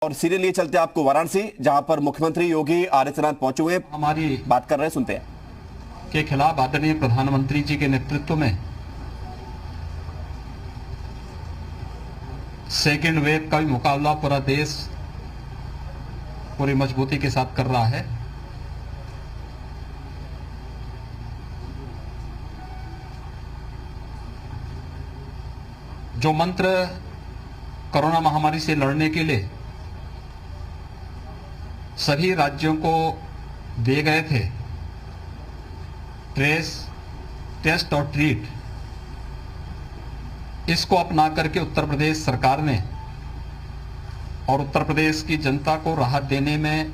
और सीधे लिए चलते हैं आपको वाराणसी, जहां पर मुख्यमंत्री योगी आदित्यनाथ पहुंचे हुए हमारी बात कर रहे हैं, सुनते हैं। के खिलाफ आदरणीय प्रधानमंत्री जी के नेतृत्व में सेकेंड वेव का भी मुकाबला पूरा देश पूरी मजबूती के साथ कर रहा है। जो मंत्र कोरोना महामारी से लड़ने के लिए सभी राज्यों को दिए गए थे, ट्रेस, टेस्ट और ट्रीट, इसको अपना करके उत्तर प्रदेश सरकार ने और उत्तर प्रदेश की जनता को राहत देने में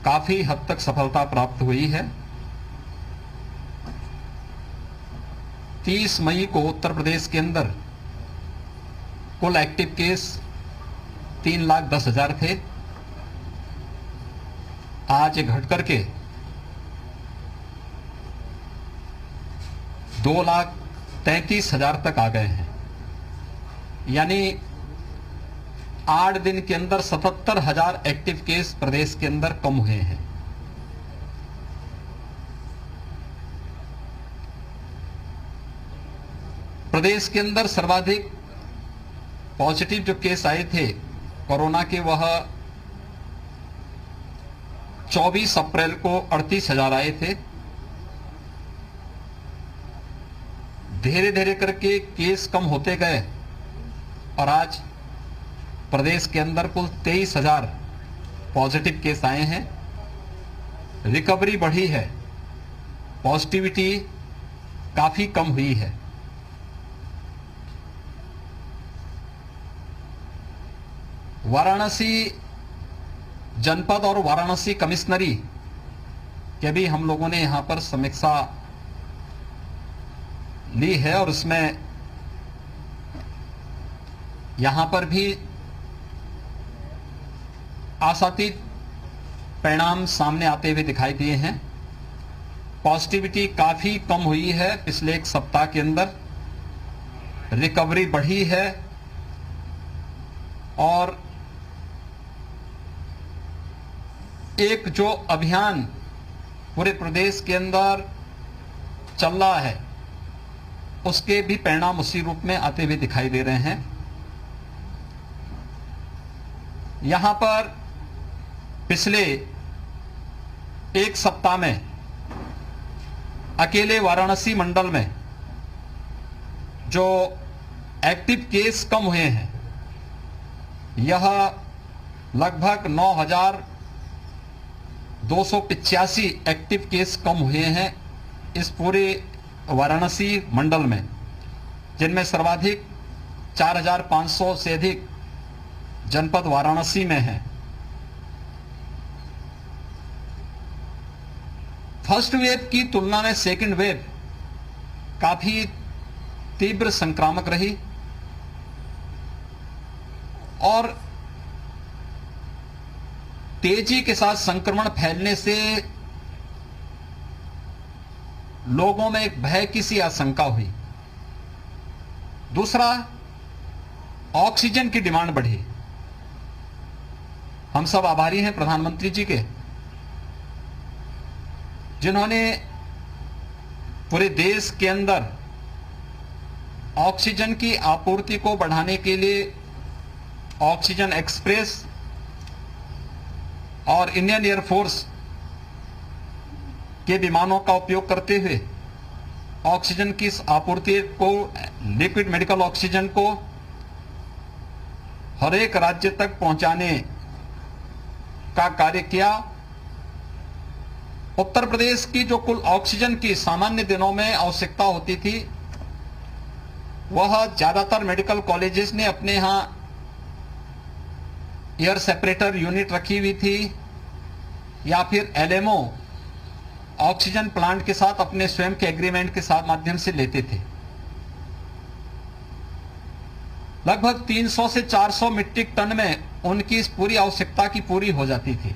काफी हद तक सफलता प्राप्त हुई है। 30 मई को उत्तर प्रदेश के अंदर कुल एक्टिव केस 3,10,000 थे। आज ये घट करके 2,33,000 तक आ गए हैं। यानी 8 दिन के अंदर 77,000 एक्टिव केस प्रदेश के अंदर कम हुए हैं। प्रदेश के अंदर सर्वाधिक पॉजिटिव जो केस आए थे कोरोना के, वह 24 अप्रैल को 38,000 आए थे। धीरे धीरे करके केस कम होते गए और आज प्रदेश के अंदर कुल 23,000 पॉजिटिव केस आए हैं। रिकवरी बढ़ी है, पॉजिटिविटी काफी कम हुई है। वाराणसी जनपद और वाराणसी कमिश्नरी के भी हम लोगों ने यहां पर समीक्षा ली है और उसमें यहां पर भी आशातीत परिणाम सामने आते हुए दिखाई दिए हैं। पॉजिटिविटी काफी कम हुई है पिछले एक सप्ताह के अंदर, रिकवरी बढ़ी है और एक जो अभियान पूरे प्रदेश के अंदर चल रहा है उसके भी परिणाम उसी रूप में आते हुए दिखाई दे रहे हैं। यहां पर पिछले एक सप्ताह में अकेले वाराणसी मंडल में जो एक्टिव केस कम हुए हैं, यह लगभग 9,285 एक्टिव केस कम हुए हैं इस पूरे वाराणसी मंडल में, जिनमें सर्वाधिक 4,500 से अधिक जनपद वाराणसी में है। फर्स्ट वेव की तुलना में सेकंड वेव काफी तीव्र संक्रामक रही और तेजी के साथ संक्रमण फैलने से लोगों में एक भय की सी आशंका हुई। दूसरा, ऑक्सीजन की डिमांड बढ़ी। हम सब आभारी हैं प्रधानमंत्री जी के, जिन्होंने पूरे देश के अंदर ऑक्सीजन की आपूर्ति को बढ़ाने के लिए ऑक्सीजन एक्सप्रेस और इंडियन एयरफोर्स के विमानों का उपयोग करते हुए ऑक्सीजन की आपूर्ति को, लिक्विड मेडिकल ऑक्सीजन को हर एक राज्य तक पहुंचाने का कार्य किया। उत्तर प्रदेश की जो कुल ऑक्सीजन की सामान्य दिनों में आवश्यकता होती थी, वह ज्यादातर मेडिकल कॉलेजेस ने अपने यहां एयर सेपरेटर यूनिट रखी हुई थी या फिर एलएमओ ऑक्सीजन प्लांट के साथ अपने स्वयं के एग्रीमेंट के साथ माध्यम से लेते थे। लगभग 300 से 400 मीट्रिक टन में उनकी इस पूरी आवश्यकता की पूरी हो जाती थी।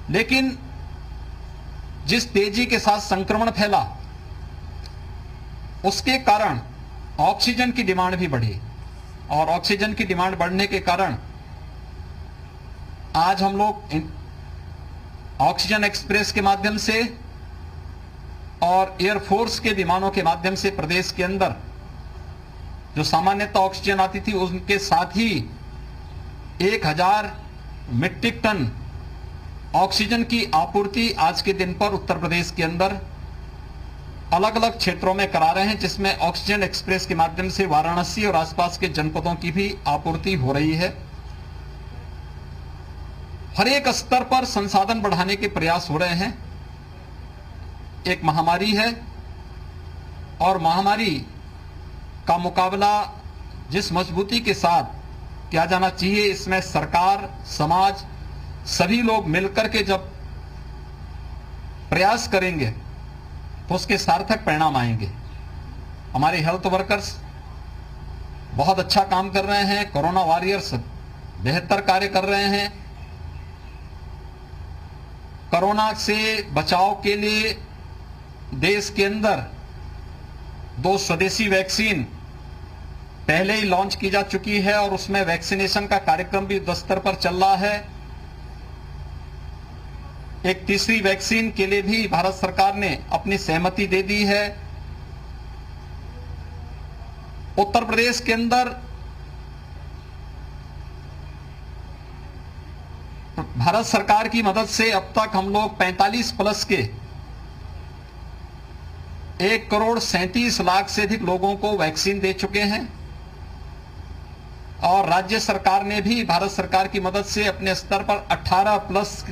लेकिन जिस तेजी के साथ संक्रमण फैला, उसके कारण ऑक्सीजन की डिमांड भी बढ़ी। और ऑक्सीजन की डिमांड बढ़ने के कारण आज हम लोग ऑक्सीजन एक्सप्रेस के माध्यम से और एयरफोर्स के विमानों के माध्यम से प्रदेश के अंदर जो सामान्यतः ऑक्सीजन आती थी उनके साथ ही 1000 मीट्रिक टन ऑक्सीजन की आपूर्ति आज के दिन पर उत्तर प्रदेश के अंदर अलग अलग क्षेत्रों में करा रहे हैं, जिसमें ऑक्सीजन एक्सप्रेस के माध्यम से वाराणसी और आसपास के जनपदों की भी आपूर्ति हो रही है। हर एक स्तर पर संसाधन बढ़ाने के प्रयास हो रहे हैं। एक महामारी है और महामारी का मुकाबला जिस मजबूती के साथ किया जाना चाहिए, इसमें सरकार, समाज, सभी लोग मिलकर के जब प्रयास करेंगे तो उसके सार्थक परिणाम आएंगे। हमारे हेल्थ वर्कर्स बहुत अच्छा काम कर रहे हैं, कोरोना वॉरियर्स बेहतर कार्य कर रहे हैं। कोरोना से बचाव के लिए देश के अंदर 2 स्वदेशी वैक्सीन पहले ही लॉन्च की जा चुकी है और उसमें वैक्सीनेशन का कार्यक्रम भी युद्ध स्तर पर चल रहा है। एक तीसरी वैक्सीन के लिए भी भारत सरकार ने अपनी सहमति दे दी है। उत्तर प्रदेश के अंदर भारत सरकार की मदद से अब तक हम लोग 45 प्लस के 1,37,00,000 से अधिक लोगों को वैक्सीन दे चुके हैं और राज्य सरकार ने भी भारत सरकार की मदद से अपने स्तर पर 18 प्लस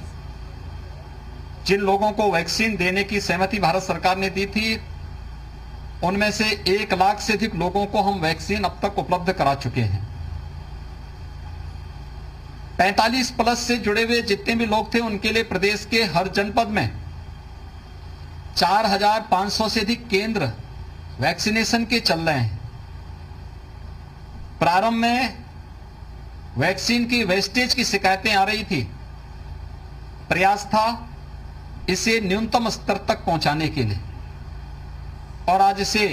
जिन लोगों को वैक्सीन देने की सहमति भारत सरकार ने दी थी, उनमें से 1 लाख से अधिक लोगों को हम वैक्सीन अब तक उपलब्ध करा चुके हैं। 45 प्लस से जुड़े हुए जितने भी लोग थे उनके लिए प्रदेश के हर जनपद में 4,500 से अधिक केंद्र वैक्सीनेशन के चल रहे हैं। प्रारंभ में वैक्सीन की वेस्टेज की शिकायतें आ रही थी, प्रयास था इसे न्यूनतम स्तर तक पहुंचाने के लिए और आज इसे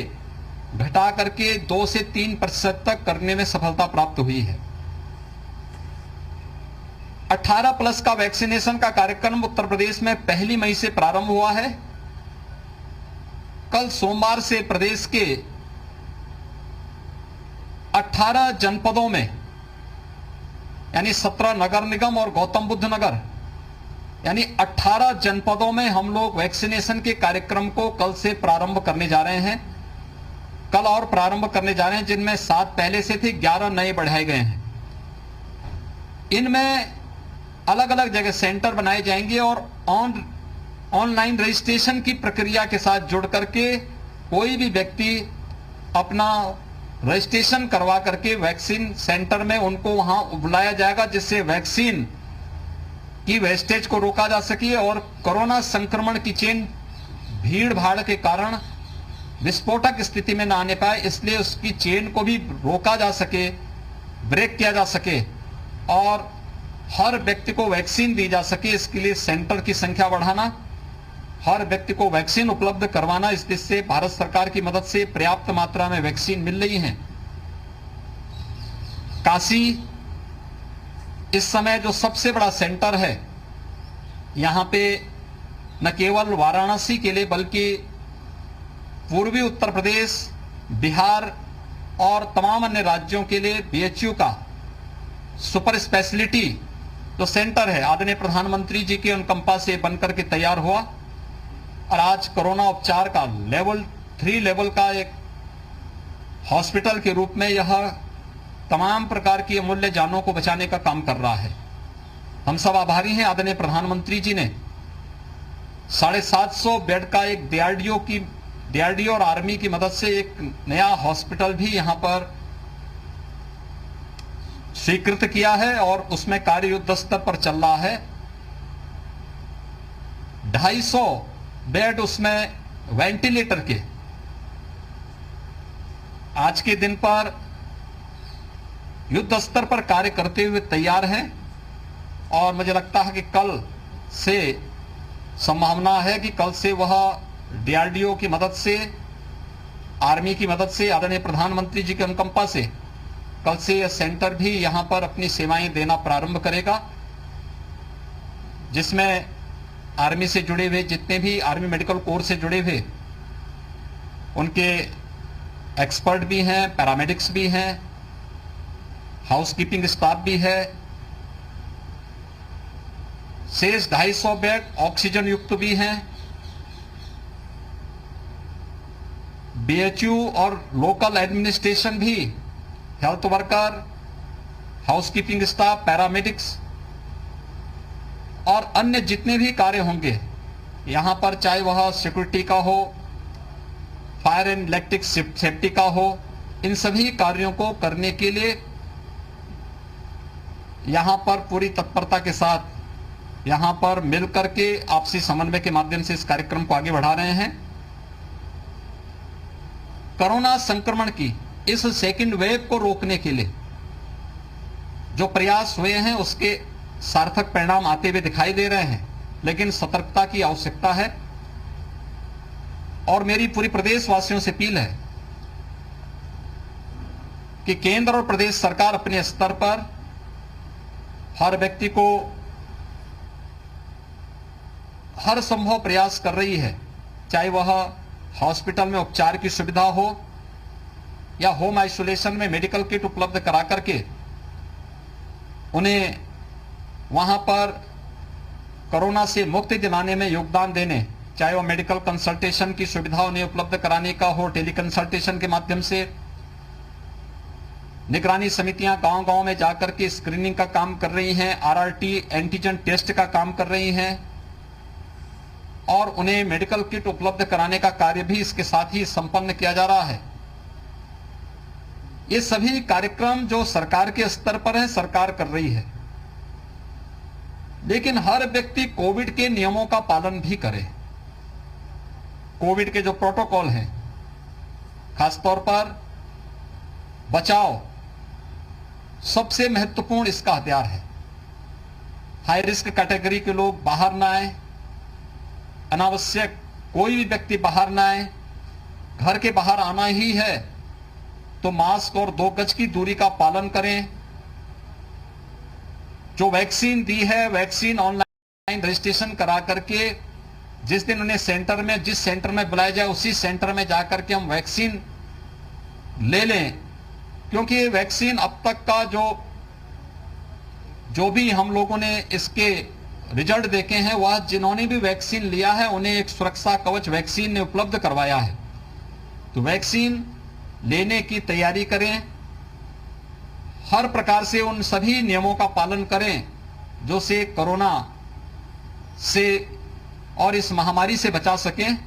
घटा करके 2 से 3% तक करने में सफलता प्राप्त हुई है। 18 प्लस का वैक्सीनेशन का कार्यक्रम उत्तर प्रदेश में 1 मई से प्रारंभ हुआ है। कल सोमवार से प्रदेश के 18 जनपदों में यानी 17 नगर निगम और गौतम बुद्ध नगर यानी 18 जनपदों में हम लोग वैक्सीनेशन के कार्यक्रम को कल से प्रारंभ करने जा रहे हैं। कल और प्रारंभ करने जा रहे हैं, जिनमें 7 पहले से थे, 11 नए बढ़ाए गए हैं। इनमें अलग अलग जगह सेंटर बनाए जाएंगे और ऑनलाइन रजिस्ट्रेशन की प्रक्रिया के साथ जुड़ करके कोई भी व्यक्ति अपना रजिस्ट्रेशन करवा करके वैक्सीन सेंटर में उनको वहां बुलाया जाएगा, जिससे वैक्सीन की वेस्टेज को रोका जा सके और कोरोना संक्रमण की चेन भीड़ भाड़ के कारण विस्फोटक स्थिति में न आने पाए, इसलिए उसकी चेन को भी रोका जा सके, ब्रेक किया जा सके और हर व्यक्ति को वैक्सीन दी जा सके। इसके लिए सेंटर की संख्या बढ़ाना, हर व्यक्ति को वैक्सीन उपलब्ध करवाना, इस दिशा से भारत सरकार की मदद से पर्याप्त मात्रा में वैक्सीन मिल रही है। काशी इस समय जो सबसे बड़ा सेंटर है, यहां पे न केवल वाराणसी के लिए बल्कि पूर्वी उत्तर प्रदेश, बिहार और तमाम अन्य राज्यों के लिए बीएचयू का सुपर स्पेशलिटी जो सेंटर है आदरणीय प्रधानमंत्री जी के अनुकंपा से बनकर के तैयार हुआ और आज कोरोना उपचार का लेवल 3 लेवल का एक हॉस्पिटल के रूप में यह तमाम प्रकार की अमूल्य जानों को बचाने का काम कर रहा है। हम सब आभारी हैं, आदरणीय प्रधानमंत्री जी ने 750 बेड का एक डीआरडीओ और आर्मी की मदद से एक नया हॉस्पिटल भी यहां पर स्वीकृत किया है और उसमें कार्य युद्ध स्तर पर चल रहा है। 250 बेड उसमें वेंटिलेटर के आज के दिन पर युद्ध स्तर पर कार्य करते हुए तैयार हैं और मुझे लगता है कि कल से संभावना है कि कल से वह डीआरडीओ की मदद से, आर्मी की मदद से, आदरणीय प्रधानमंत्री जी के अनुकंपा से कल से यह सेंटर भी यहां पर अपनी सेवाएं देना प्रारंभ करेगा, जिसमें आर्मी से जुड़े हुए जितने भी आर्मी मेडिकल कोर से जुड़े हुए उनके एक्सपर्ट भी हैं, पैरामेडिक्स भी हैं, हाउसकीपिंग स्टाफ भी है। शेष 250 बेड ऑक्सीजन युक्त भी हैं। बीएचयू और लोकल एडमिनिस्ट्रेशन भी, health worker, housekeeping staff, paramedics और अन्य जितने भी कार्य होंगे यहां पर, चाहे वह सिक्योरिटी का हो, फायर एंड इलेक्ट्रिक सेफ्टी का हो, इन सभी कार्यों को करने के लिए यहां पर पूरी तत्परता के साथ यहां पर मिलकर के आपसी समन्वय के माध्यम से इस कार्यक्रम को आगे बढ़ा रहे हैं। कोरोना संक्रमण की इस सेकंड वेव को रोकने के लिए जो प्रयास हुए हैं उसके सार्थक परिणाम आते हुए दिखाई दे रहे हैं, लेकिन सतर्कता की आवश्यकता है। और मेरी पूरी प्रदेशवासियों से अपील है कि केंद्र और प्रदेश सरकार अपने स्तर पर हर व्यक्ति को हर संभव प्रयास कर रही है, चाहे वह हॉस्पिटल में उपचार की सुविधा हो या होम आइसोलेशन में मेडिकल किट उपलब्ध करा करके उन्हें वहां पर कोरोना से मुक्ति दिलाने में योगदान देने, चाहे वो मेडिकल कंसल्टेशन की सुविधा उन्हें उपलब्ध कराने का हो, टेली कंसल्टेशन के माध्यम से निगरानी समितियां गांव-गांव में जाकर के स्क्रीनिंग का काम कर रही हैं, आरआरटी एंटीजन टेस्ट का काम कर रही हैं और उन्हें मेडिकल किट उपलब्ध कराने का कार्य भी इसके साथ ही संपन्न किया जा रहा है। ये सभी कार्यक्रम जो सरकार के स्तर पर है, सरकार कर रही है, लेकिन हर व्यक्ति कोविड के नियमों का पालन भी करे। कोविड के जो प्रोटोकॉल हैं, खासतौर पर बचाव सबसे महत्वपूर्ण इसका हथियार है। हाई रिस्क कैटेगरी के लोग बाहर ना आए, अनावश्यक कोई भी व्यक्ति बाहर ना आए। घर के बाहर आना ही है तो मास्क और 2 गज की दूरी का पालन करें। जो वैक्सीन दी है, वैक्सीन ऑनलाइन रजिस्ट्रेशन करा करके जिस दिन उन्हें सेंटर में, जिस सेंटर में बुलाया जाए उसी सेंटर में जाकर के हम वैक्सीन ले लें, क्योंकि वैक्सीन अब तक का जो भी हम लोगों ने इसके रिजल्ट देखे हैं, वह जिन्होंने भी वैक्सीन लिया है उन्हें एक सुरक्षा कवच वैक्सीन ने उपलब्ध करवाया है। तो वैक्सीन लेने की तैयारी करें, हर प्रकार से उन सभी नियमों का पालन करें जो से कोरोना से और इस महामारी से बचा सकें।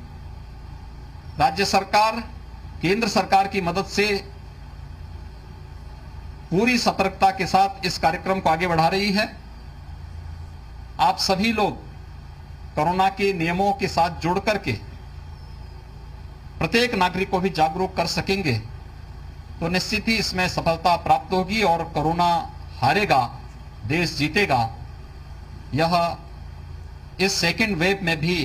राज्य सरकार, केंद्र सरकार की मदद से पूरी सतर्कता के साथ इस कार्यक्रम को आगे बढ़ा रही है। आप सभी लोग कोरोना के नियमों के साथ जुड़ करके प्रत्येक नागरिक को भी जागरूक कर सकेंगे तो निश्चित ही इसमें सफलता प्राप्त होगी और कोरोना हारेगा, देश जीतेगा। यह इस सेकेंड वेव में भी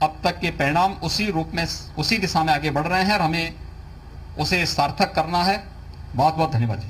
अब तक के परिणाम उसी रूप में, उसी दिशा में आगे बढ़ रहे हैं और हमें उसे सार्थक करना है। बहुत बहुत धन्यवाद।